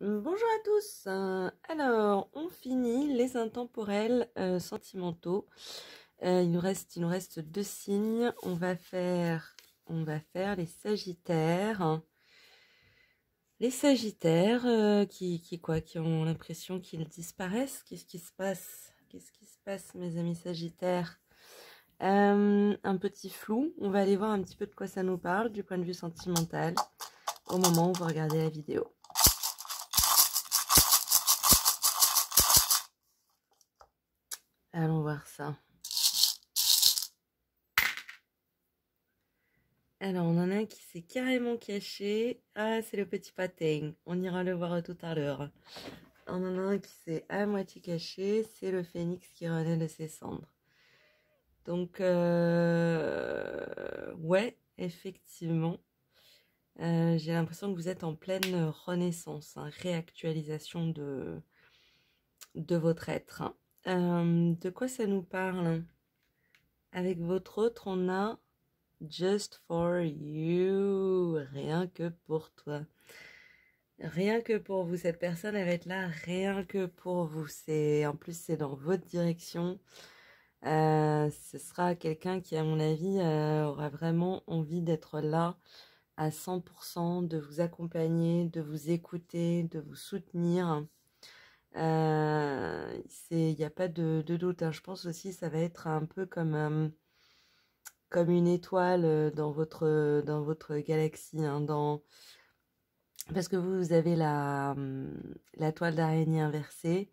Bonjour à tous. Alors, on finit les intemporels sentimentaux. Il nous reste deux signes. On va faire les Sagittaires. Les Sagittaires qui ont l'impression qu'ils disparaissent. Qu'est-ce qui se passe? Qu'est-ce qui se passe, mes amis Sagittaires? Un petit flou. On va aller voir un petit peu de quoi ça nous parle du point de vue sentimental au moment où vous regardez la vidéo. Allons voir ça. Alors, on en a un qui s'est carrément caché. Ah, c'est le petit patin. On ira le voir tout à l'heure. On en a un qui s'est à moitié caché. C'est le phénix qui renaît de ses cendres. Donc, ouais, effectivement. J'ai l'impression que vous êtes en pleine renaissance, hein, réactualisation de votre être. De quoi ça nous parle? Avec votre autre, on a Just for you, rien que pour toi. Rien que pour vous, cette personne elle va être là rien que pour vous. En plus c'est dans votre direction. Ce sera quelqu'un qui à mon avis aura vraiment envie d'être là à 100%, de vous accompagner, de vous écouter, de vous soutenir. Il n'y a pas de doute, hein. Je pense aussi ça va être un peu comme une étoile dans votre galaxie, hein, parce que vous avez la toile d'araignée inversée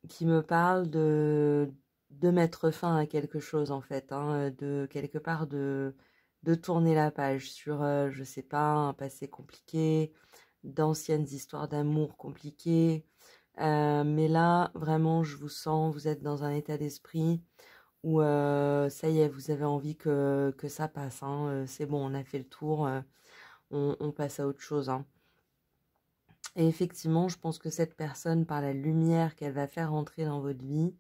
qui me parle de mettre fin à quelque chose en fait, hein, de quelque part de tourner la page sur, je sais pas, un passé compliqué, d'anciennes histoires d'amour compliquées. Mais là, vraiment, je vous sens, vous êtes dans un état d'esprit où ça y est, vous avez envie que ça passe, hein, c'est bon, on a fait le tour, on passe à autre chose, hein. Et effectivement, je pense que cette personne, par la lumière qu'elle va faire entrer dans votre vie,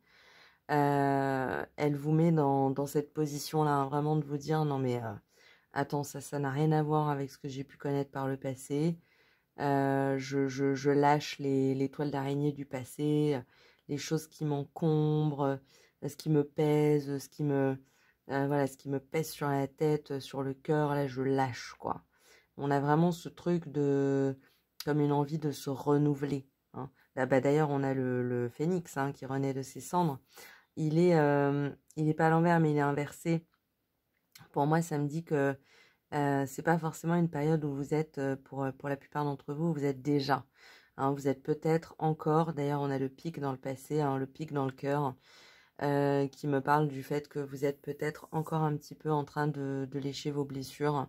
elle vous met dans cette position-là, hein, vraiment de vous dire, non mais attends, ça n'a rien à voir avec ce que j'ai pu connaître par le passé. Je lâche les toiles d'araignée du passé, les choses qui m'encombrent, ce qui me pèse, voilà, ce qui me pèse sur la tête, sur le cœur, là je lâche quoi. On a vraiment ce truc comme une envie de se renouveler, hein. Là, bah, d'ailleurs, on a le phénix, hein, qui renaît de ses cendres. Il est pas à l'envers, mais il est inversé. Pour moi, ça me dit que c'est pas forcément une période où vous êtes, pour la plupart d'entre vous, vous êtes déjà, hein, vous êtes peut-être encore, d'ailleurs on a le pic dans le passé, hein, le pic dans le cœur, qui me parle du fait que vous êtes peut-être encore un petit peu en train de lécher vos blessures.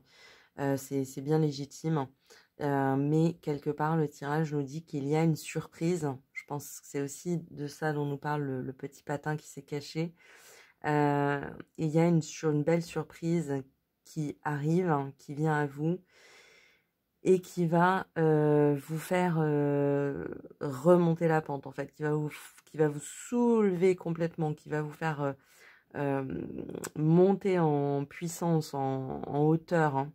C'est bien légitime, mais quelque part le tirage nous dit qu'il y a une surprise. Je pense que c'est aussi de ça dont nous parle le petit patin qui s'est caché. Il y a une belle surprise qui arrive, hein, qui vient à vous et qui va vous faire remonter la pente, en fait, qui va vous soulever complètement, qui va vous faire monter en puissance, en hauteur, hein,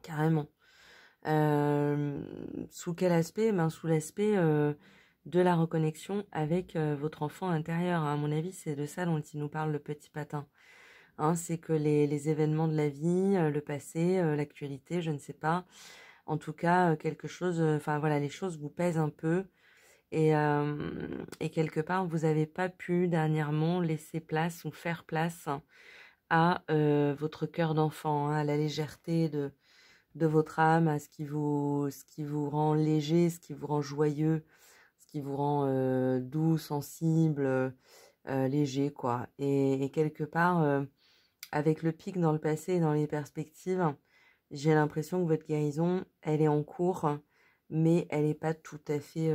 carrément. Sous quel aspect? Ben, sous l'aspect de la reconnexion avec votre enfant intérieur, hein. À mon avis, c'est de ça dont il nous parle le petit patin. Hein, c'est que les événements de la vie, le passé, l'actualité, je ne sais pas. En tout cas, quelque chose, enfin voilà, les choses vous pèsent un peu. Et quelque part, vous n'avez pas pu dernièrement laisser place ou faire place à votre cœur d'enfant, hein, à la légèreté de votre âme, à ce qui vous rend léger, ce qui vous rend joyeux, ce qui vous rend doux, sensible, léger, quoi. Et quelque part, avec le pic dans le passé et dans les perspectives, j'ai l'impression que votre guérison, elle est en cours, mais elle n'est pas tout à fait,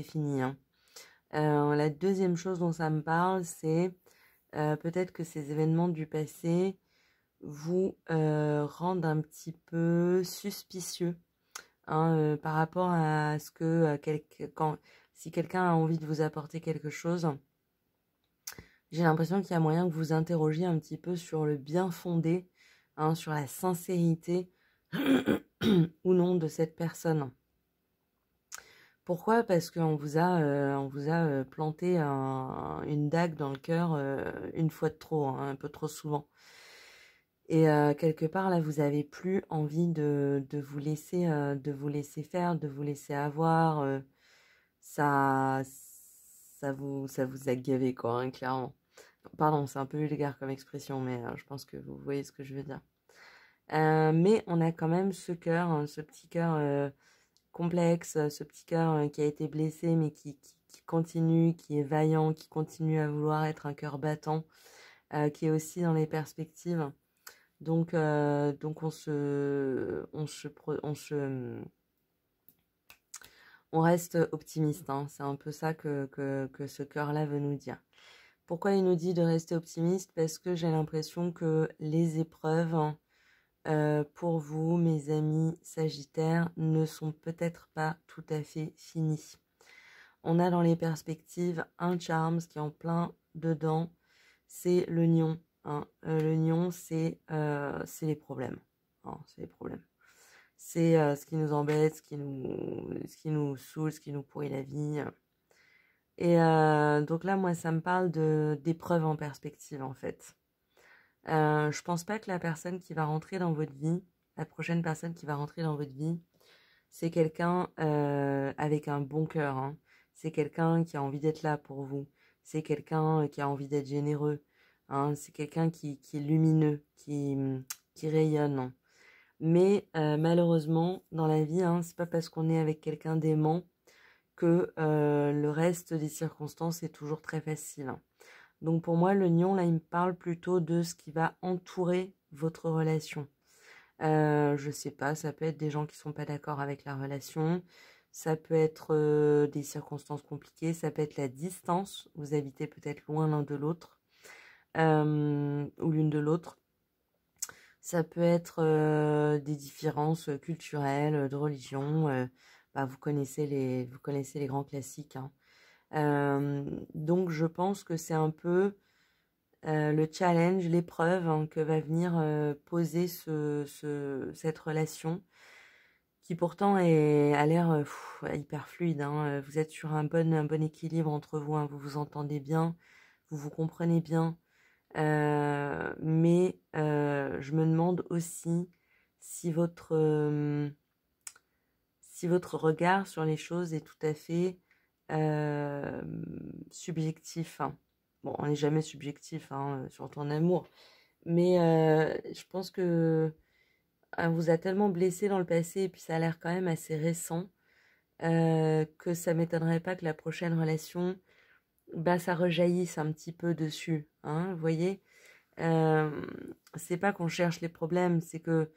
finie, hein. La deuxième chose dont ça me parle, c'est peut-être que ces événements du passé vous rendent un petit peu suspicieux, hein, par rapport à ce que si quelqu'un a envie de vous apporter quelque chose, j'ai l'impression qu'il y a moyen que vous interrogiez un petit peu sur le bien fondé, hein, sur la sincérité ou non de cette personne. Pourquoi? Parce on vous a planté une dague dans le cœur une fois de trop, hein, un peu trop souvent. Et quelque part, là, vous avez plus envie de vous laisser faire, de vous laisser avoir. Ça, ça vous a gavé, quoi, hein, clairement. Pardon, c'est un peu vulgaire comme expression, mais je pense que vous voyez ce que je veux dire. Mais on a quand même ce cœur, hein, ce petit cœur complexe, ce petit cœur qui a été blessé, mais qui continue, qui est vaillant, qui continue à vouloir être un cœur battant, qui est aussi dans les perspectives. Donc on reste optimiste, hein. C'est un peu ça que ce cœur-là veut nous dire. Pourquoi il nous dit de rester optimiste? Parce que j'ai l'impression que les épreuves, pour vous, mes amis Sagittaires, ne sont peut-être pas tout à fait finies. On a dans les perspectives un charme, ce qui est en plein dedans, c'est le lion, hein. Le lion, c'est les problèmes, hein, c'est les problèmes. C'est ce qui nous embête, ce qui nous saoule, ce qui nous pourrit la vie. Et donc là, moi, ça me parle d'épreuves en perspective, en fait. Je pense pas que la personne qui va rentrer dans votre vie, la prochaine personne qui va rentrer dans votre vie, c'est quelqu'un avec un bon cœur, hein. C'est quelqu'un qui a envie d'être là pour vous. C'est quelqu'un qui a envie d'être généreux, hein. C'est quelqu'un qui est lumineux, qui rayonne, hein. Mais malheureusement, dans la vie, hein, c'est pas parce qu'on est avec quelqu'un d'aimant que le reste des circonstances est toujours très facile, hein. Donc pour moi, le lion, là, il me parle plutôt de ce qui va entourer votre relation. Je sais pas, ça peut être des gens qui sont pas d'accord avec la relation, ça peut être des circonstances compliquées, ça peut être la distance, vous habitez peut-être loin l'un de l'autre, ou l'une de l'autre. Ça peut être des différences culturelles, de religion. Vous connaissez vous connaissez les grands classiques, hein. Donc je pense que c'est un peu le challenge, l'épreuve, hein, que va venir poser cette relation qui pourtant a l'air hyper fluide, hein. Vous êtes sur un bon équilibre entre vous, hein. Vous vous entendez bien, vous vous comprenez bien. Mais je me demande aussi si si votre regard sur les choses est tout à fait euh, subjectif, hein. Bon, on n'est jamais subjectif, hein, surtout en amour. Mais je pense que vous a tellement blessé dans le passé et puis ça a l'air quand même assez récent que ça m'étonnerait pas que la prochaine relation, ça rejaillisse un petit peu dessus, hein, vous voyez. Euh, c'est pas qu'on cherche les problèmes, c'est que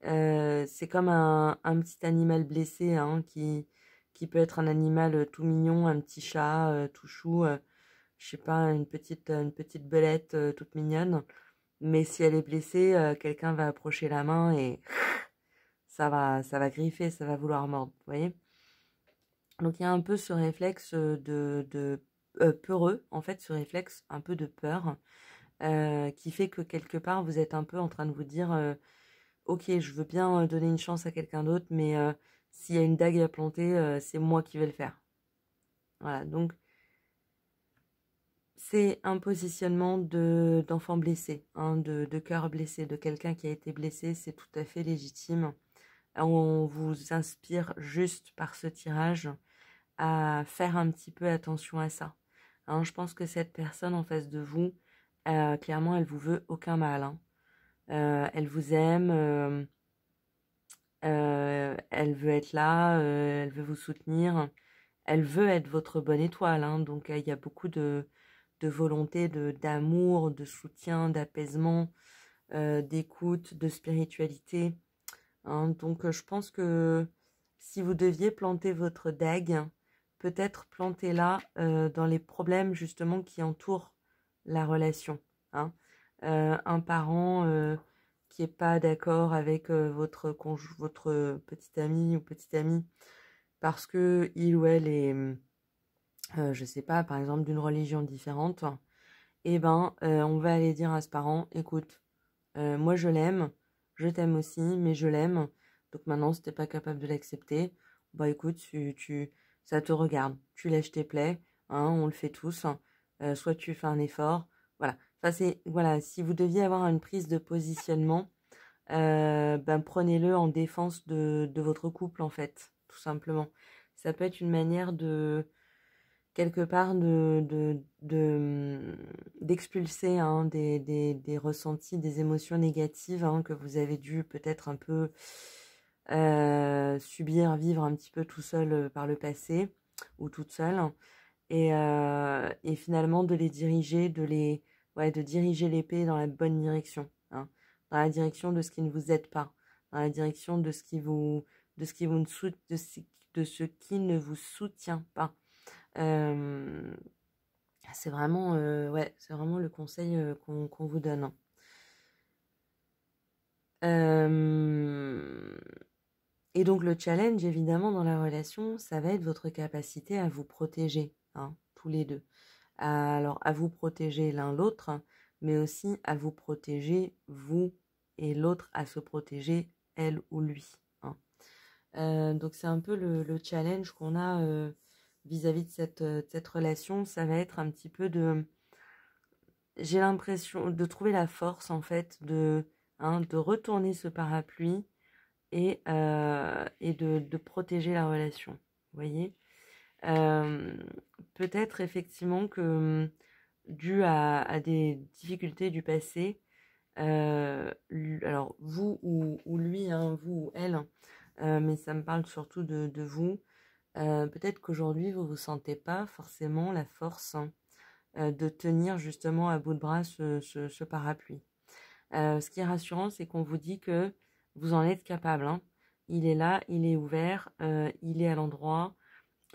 c'est comme un petit animal blessé, hein, qui peut être un animal tout mignon, un petit chat tout chou, je sais pas, une petite belette toute mignonne. Mais si elle est blessée, quelqu'un va approcher la main et ça va griffer, ça va vouloir mordre, vous voyez. Donc il y a un peu ce réflexe peureux, en fait, ce réflexe un peu de peur, qui fait que quelque part vous êtes un peu en train de vous dire ok, je veux bien donner une chance à quelqu'un d'autre, mais s'il y a une dague à planter, c'est moi qui vais le faire. Voilà, donc c'est un positionnement d'enfant blessé, hein, de cœur blessé, de quelqu'un qui a été blessé, c'est tout à fait légitime. On vous inspire juste par ce tirage à faire un petit peu attention à ça, hein. Je pense que cette personne en face de vous, clairement, elle vous veut aucun mal, hein. Elle vous aime, elle veut être là, elle veut vous soutenir, elle veut être votre bonne étoile, hein. Donc il y a beaucoup de volonté, d'amour, de soutien, d'apaisement, d'écoute, de spiritualité, hein. Donc je pense que si vous deviez planter votre dague, peut-être plantez-la dans les problèmes justement qui entourent la relation, hein. Un parent qui est pas d'accord avec votre petit ami ou petite amie parce que il ou elle est, je sais pas, par exemple d'une religion différente, eh ben, on va aller dire à ce parent, écoute, moi je l'aime, je t'aime aussi, mais je l'aime. Donc maintenant, si t'es pas capable de l'accepter, bah écoute, ça te regarde. Tu lèches tes plaies, hein, on le fait tous. Soit tu fais un effort. Voilà. Enfin, voilà, si vous deviez avoir une prise de positionnement, ben, prenez-le en défense de votre couple, en fait, tout simplement. Ça peut être une manière de, quelque part, d'expulser hein, des ressentis, des émotions négatives hein, que vous avez dû peut-être un peu subir, vivre un petit peu tout seul par le passé ou toute seule. Et finalement de les diriger, de diriger l'épée dans la bonne direction, hein, dans la direction de ce qui ne vous aide pas, dans la direction de ce qui vous, de ce qui vous ne sout- de ce qui ne vous soutient pas. Euh, c'est vraiment le conseil qu'on vous donne. Euh, et donc le challenge, évidemment, dans la relation, ça va être votre capacité à vous protéger, hein, tous les deux. Alors, à vous protéger l'un l'autre, mais aussi à vous protéger vous et l'autre à se protéger elle ou lui, hein. Donc, c'est un peu le challenge qu'on a vis-à-vis de cette relation. Ça va être un petit peu j'ai l'impression de trouver la force en fait de retourner ce parapluie et de protéger la relation. Vous voyez? Euh, Peut-être effectivement que dû à des difficultés du passé, alors vous ou lui, hein, vous ou elle, mais ça me parle surtout de vous, peut-être qu'aujourd'hui vous ne vous sentez pas forcément la force hein, de tenir justement à bout de bras ce parapluie. Ce qui est rassurant, c'est qu'on vous dit que vous en êtes capable, hein. Il est là, il est ouvert, il est à l'endroit,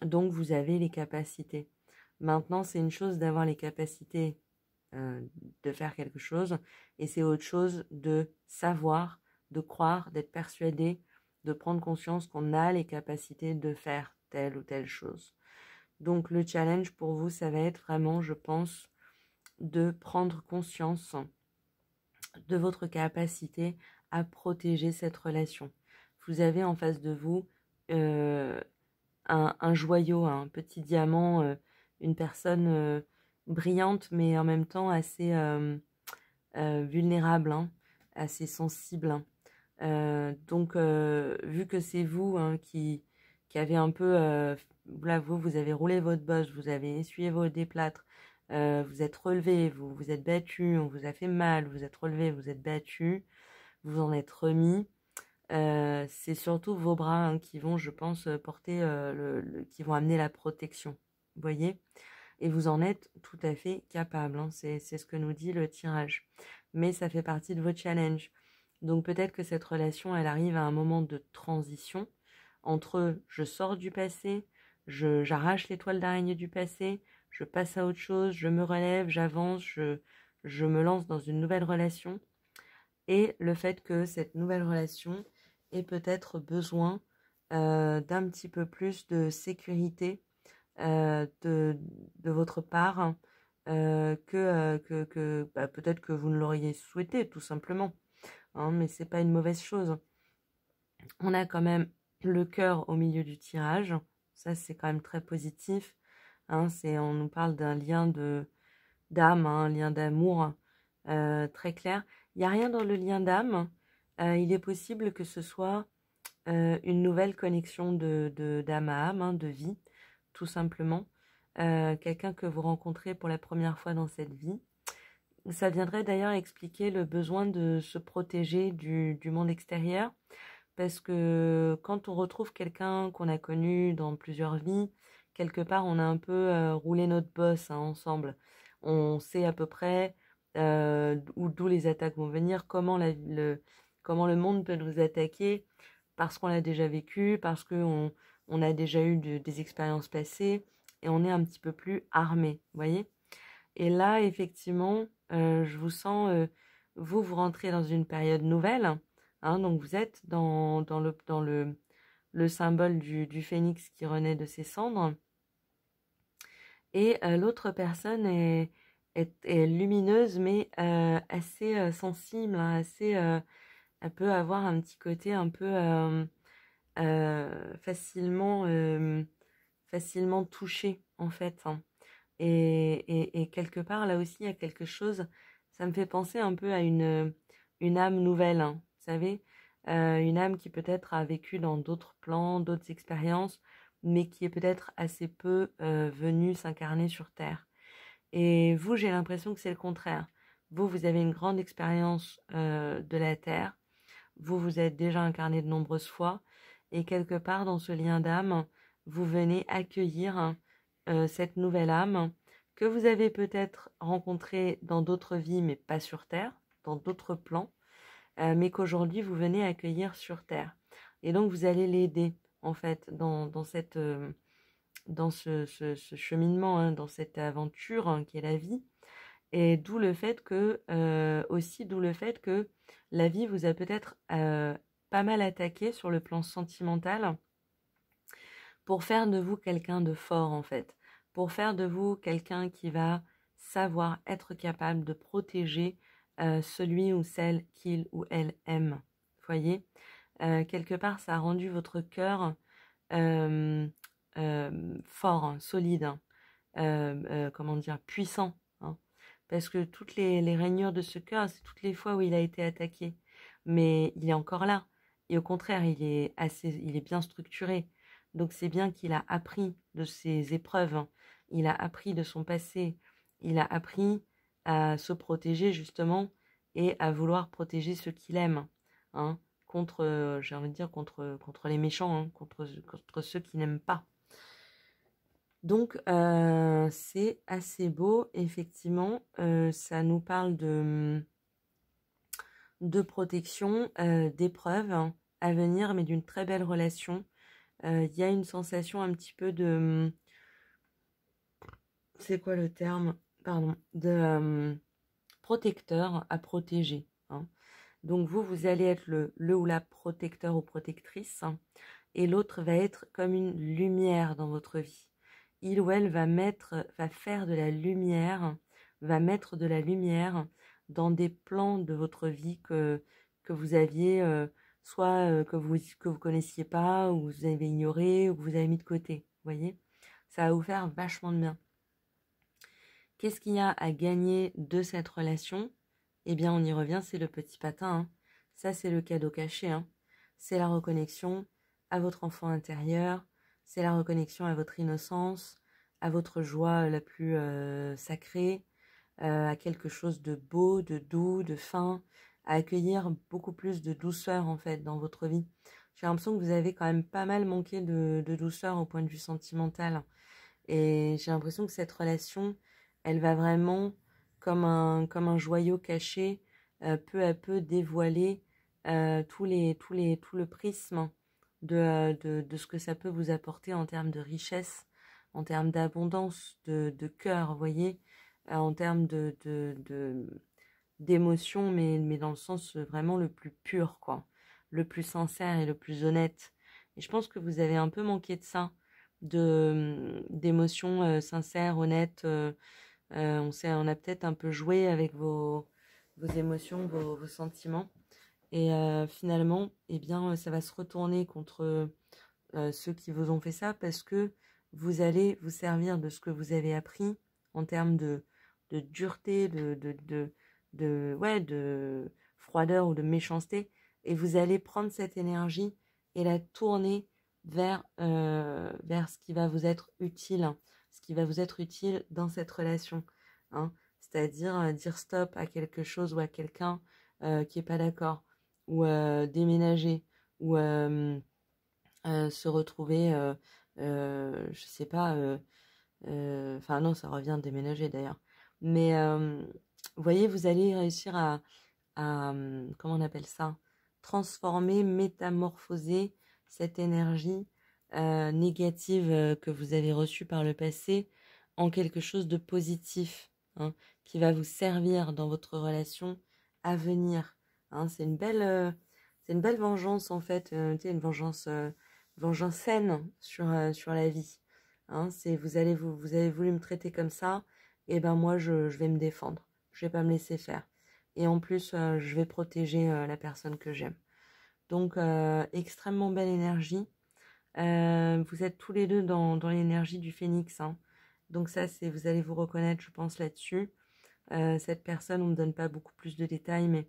donc vous avez les capacités. Maintenant, c'est une chose d'avoir les capacités de faire quelque chose, et c'est autre chose de savoir, de croire, d'être persuadé, de prendre conscience qu'on a les capacités de faire telle ou telle chose. Donc le challenge pour vous, ça va être vraiment, je pense, de prendre conscience de votre capacité à protéger cette relation. Vous avez en face de vous euh, un joyau, un petit diamant, une personne brillante, mais en même temps assez vulnérable, hein, assez sensible, hein. Donc, vu que c'est vous hein, qui avez un peu, là, vous avez roulé votre bosse, vous avez essuyé vos déplâtres, vous êtes relevé, vous êtes battu, on vous a fait mal, vous êtes relevé, vous êtes battu, vous en êtes remis. C'est surtout vos bras hein, qui vont, je pense, porter, qui vont amener la protection. Vous voyez? Et vous en êtes tout à fait capable, hein. C'est ce que nous dit le tirage. Mais ça fait partie de vos challenges. Donc peut-être que cette relation, elle arrive à un moment de transition entre je sors du passé, j'arrache les toiles d'araignée du passé, je passe à autre chose, je me relève, j'avance, je me lance dans une nouvelle relation. Et le fait que cette nouvelle relation ait peut-être besoin d'un petit peu plus de sécurité de votre part que bah, peut-être que vous ne l'auriez souhaité tout simplement, hein, mais c'est pas une mauvaise chose. On a quand même le cœur au milieu du tirage, ça c'est quand même très positif, hein, on nous parle d'un lien d'âme, hein, un lien d'amour très clair. Il n'y a rien dans le lien d'âme, il est possible que ce soit une nouvelle connexion d'âme à âme, hein, de vie, tout simplement. Quelqu'un que vous rencontrez pour la première fois dans cette vie. Ça viendrait d'ailleurs expliquer le besoin de se protéger du monde extérieur, parce que quand on retrouve quelqu'un qu'on a connu dans plusieurs vies, quelque part on a un peu roulé notre bosse hein, ensemble. On sait à peu près d'où les attaques vont venir, comment le monde peut nous attaquer, parce qu'on l'a déjà vécu, parce qu'on on a déjà eu des expériences passées, et on est un petit peu plus armé, vous voyez. Et là, effectivement, je vous sens, vous rentrez dans une période nouvelle, hein, donc vous êtes dans le symbole du phénix qui renaît de ses cendres, et l'autre personne est lumineuse, mais assez sensible, hein, elle peut avoir un petit côté un peu facilement facilement touché en fait, hein. Et quelque part, là aussi, il y a quelque chose, ça me fait penser un peu à une âme nouvelle, hein, vous savez, une âme qui peut-être a vécu dans d'autres plans, d'autres expériences, mais qui est peut-être assez peu venue s'incarner sur Terre. Et vous, j'ai l'impression que c'est le contraire. Vous, vous avez une grande expérience de la Terre. Vous, vous êtes déjà incarné de nombreuses fois. Et quelque part, dans ce lien d'âme, vous venez accueillir cette nouvelle âme que vous avez peut-être rencontrée dans d'autres vies, mais pas sur Terre, dans d'autres plans, mais qu'aujourd'hui, vous venez accueillir sur Terre. Et donc, vous allez l'aider, en fait, dans ce cheminement, hein, dans cette aventure hein, qui est la vie. Et d'où le fait que, d'où le fait que la vie vous a peut-être pas mal attaqué sur le plan sentimental pour faire de vous quelqu'un de fort en fait, pour faire de vous quelqu'un qui va savoir être capable de protéger celui ou celle qu'il ou elle aime. Vous voyez, quelque part, ça a rendu votre cœur euh, fort, hein, solide, hein, comment dire, puissant, hein. Parce que toutes les rainures de ce cœur, c'est toutes les fois où il a été attaqué. Mais il est encore là. Et au contraire, il est bien structuré. Donc c'est bien qu'il a appris de ses épreuves, hein. Il a appris de son passé. Il a appris à se protéger justement et à vouloir protéger ceux qu'il aime, hein, contre, j'ai envie de dire, contre les méchants, hein, contre ceux qui n'aiment pas. Donc, c'est assez beau, effectivement. Ça nous parle de protection, d'épreuves hein, à venir, mais d'une très belle relation. Il y a une sensation un petit peu de... C'est quoi le terme? Pardon. De protecteur à protéger, hein. Donc, vous allez être le ou la protecteur ou protectrice, hein, et l'autre va être comme une lumière dans votre vie. Il ou elle va faire de la lumière, va mettre de la lumière dans des plans de votre vie que vous aviez, soit que vous connaissiez pas, ou vous avez ignoré, ou que vous avez mis de côté. Vous voyez? Ça va vous faire vachement de bien. Qu'est-ce qu'il y a à gagner de cette relation? Eh bien, on y revient, c'est le petit patin, hein. Ça, c'est le cadeau caché, hein. C'est la reconnexion à votre enfant intérieur, c'est la reconnexion à votre innocence, à votre joie la plus sacrée, à quelque chose de beau, de doux, de fin, à accueillir beaucoup plus de douceur en fait dans votre vie. J'ai l'impression que vous avez quand même pas mal manqué de douceur au point de vue sentimental. Et j'ai l'impression que cette relation, elle va vraiment, comme un joyau caché, peu à peu dévoiler tout le prisme de ce que ça peut vous apporter en termes de richesse, en termes d'abondance, de cœur, vous voyez, en termes d'émotion, mais dans le sens vraiment le plus pur, quoi, le plus sincère et le plus honnête. Et je pense que vous avez un peu manqué de ça, d'émotions sincères, honnêtes. On a peut-être un peu joué avec vos émotions, vos sentiments. Et finalement, eh bien, ça va se retourner contre ceux qui vous ont fait ça parce que vous allez vous servir de ce que vous avez appris en termes de dureté, de froideur ou de méchanceté. Et vous allez prendre cette énergie et la tourner vers ce qui va vous être utile, hein, ce qui va vous être utile dans cette relation, hein. C'est-à-dire dire stop à quelque chose ou à quelqu'un qui n'est pas d'accord, ou déménager, ou se retrouver, je sais pas, enfin non, ça revient de déménager d'ailleurs. Mais vous voyez, vous allez réussir à comment on appelle ça? Transformer, métamorphoser cette énergie négative que vous avez reçue par le passé en quelque chose de positif, hein, qui va vous servir dans votre relation à venir, hein. C'est une belle vengeance en fait, tu sais, une vengeance saine sur la vie, hein. C'est vous avez voulu me traiter comme ça, et ben moi je vais me défendre, je vais pas me laisser faire. Et en plus, je vais protéger la personne que j'aime. Donc, extrêmement belle énergie. Vous êtes tous les deux dans l'énergie du phénix, hein. Donc ça, vous allez vous reconnaître, je pense, là-dessus. Cette personne, on ne me donne pas beaucoup plus de détails, mais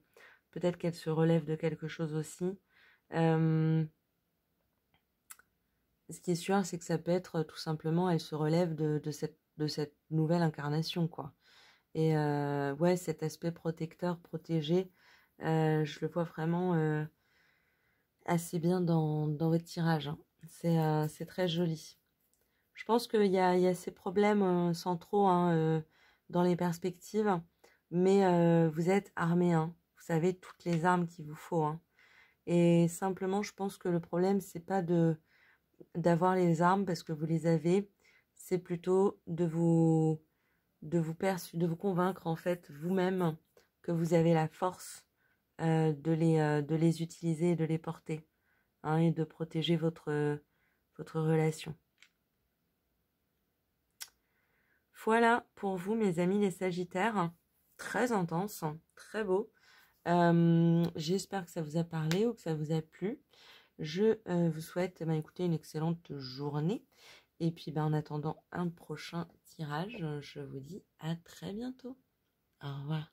peut-être qu'elle se relève de quelque chose aussi. Ce qui est sûr, c'est que ça peut être tout simplement, elle se relève de cette nouvelle incarnation, quoi. Et ouais, cet aspect protecteur, protégé, je le vois vraiment assez bien dans votre tirage, hein. C'est très joli. Je pense qu'il y a ces problèmes centraux, hein, dans les perspectives, mais vous êtes armé, hein. Vous savez toutes les armes qu'il vous faut, hein. Et simplement, je pense que le problème, c'est pas d'avoir les armes parce que vous les avez, c'est plutôt de vous convaincre en fait vous-même que vous avez la force de les utiliser et de les porter, hein, et de protéger votre relation. Voilà pour vous, mes amis les Sagittaires. Très intense, très beau. J'espère que ça vous a parlé ou que ça vous a plu. Je vous souhaite écoutez, une excellente journée. Et puis en attendant un prochain tirage, je vous dis à très bientôt. Au revoir.